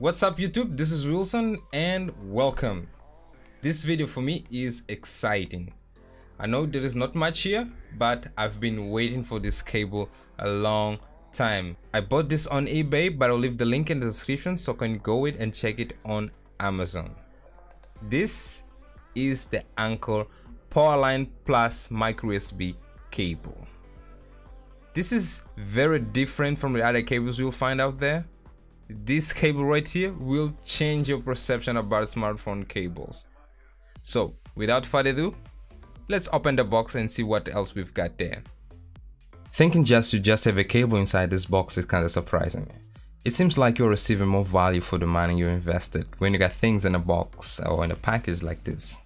What's up YouTube, this is Wilson and welcome. This video for me is exciting. I know there is not much here, but I've been waiting for this cable a long time. I bought this on eBay, but I'll leave the link in the description so you can go it and check it on Amazon. This is the Anker Powerline Plus micro USB cable. This is very different from the other cables you'll find out there. This cable right here will change your perception about smartphone cables. So without further ado, let's open the box and see what else we've got there. Thinking just to have a cable inside this box is kind of surprising. It seems like you're receiving more value for the money you invested when you got things in a box or in a package like this.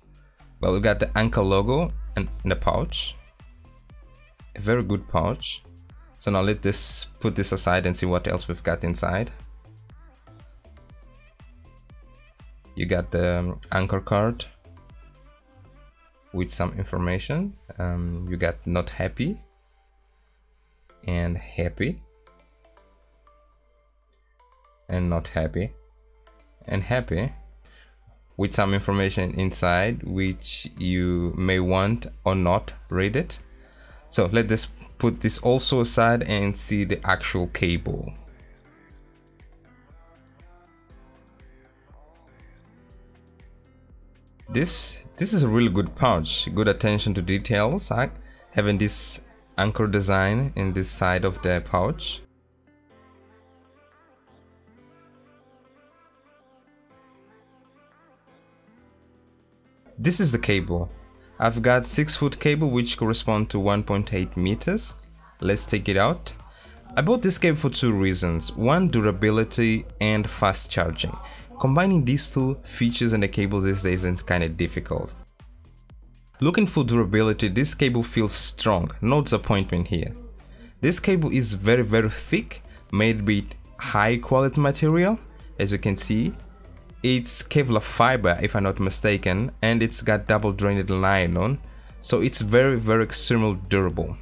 Well, we got the Anker logo and in the pouch. A very good pouch. So now let's put this aside and see what else we've got inside. You got the Anker card with some information. You got not happy and happy and not happy and happy with some information inside which you may want or not read it. So let's put this also aside and see the actual cable. This is a really good pouch, good attention to details, having this Anker design in this side of the pouch. This is the cable. I've got 6-foot cable which correspond to 1.8 meters. Let's take it out. I bought this cable for two reasons. One, durability and fast charging. Combining these two features in the cable these days is kind of difficult. Looking for durability, this cable feels strong, no disappointment here. This cable is very thick, made with high quality material. As you can see, it's Kevlar fiber if I'm not mistaken, and it's got double jointed nylon, so it's very extremely durable.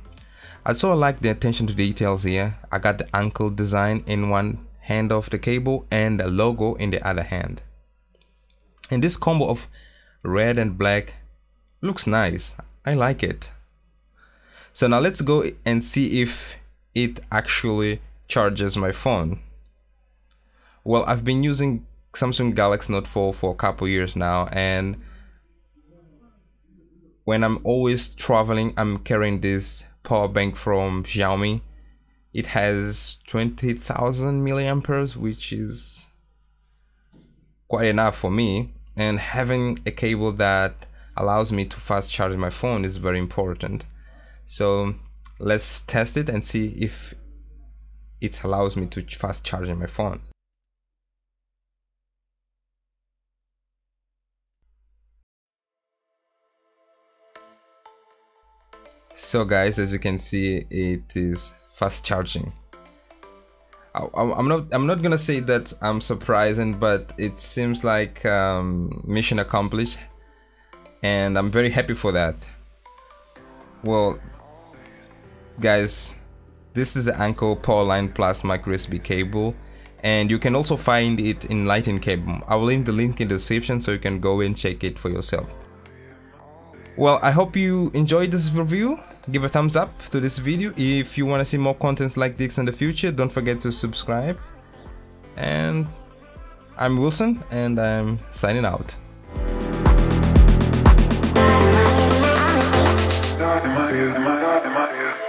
I sort of like the attention to details here. I got the Anker design in one hand of the cable and the logo in the other hand, and this combo of red and black looks nice. I like it. So now let's go and see if it actually charges my phone. Well, I've been using Samsung Galaxy Note 4 for a couple years now, and when I'm always traveling, I'm carrying this power bank from Xiaomi. It has 20,000 milliamperes, which is quite enough for me, and having a cable that allows me to fast charge my phone is very important. So let's test it and see if it allows me to fast charge my phone. So guys, as you can see, it is fast charging. I'm not gonna say that I'm surprising, but it seems like mission accomplished, and I'm very happy for that. Well guys, this is the Anker Powerline Plus micro USB cable, and you can also find it in Lightning cable. I will leave the link in the description so you can go and check it for yourself. Well, I hope you enjoyed this review. Give a thumbs up to this video. If you want to see more contents like this in the future, don't forget to subscribe. And I'm Wilson, and I'm signing out. Am I you?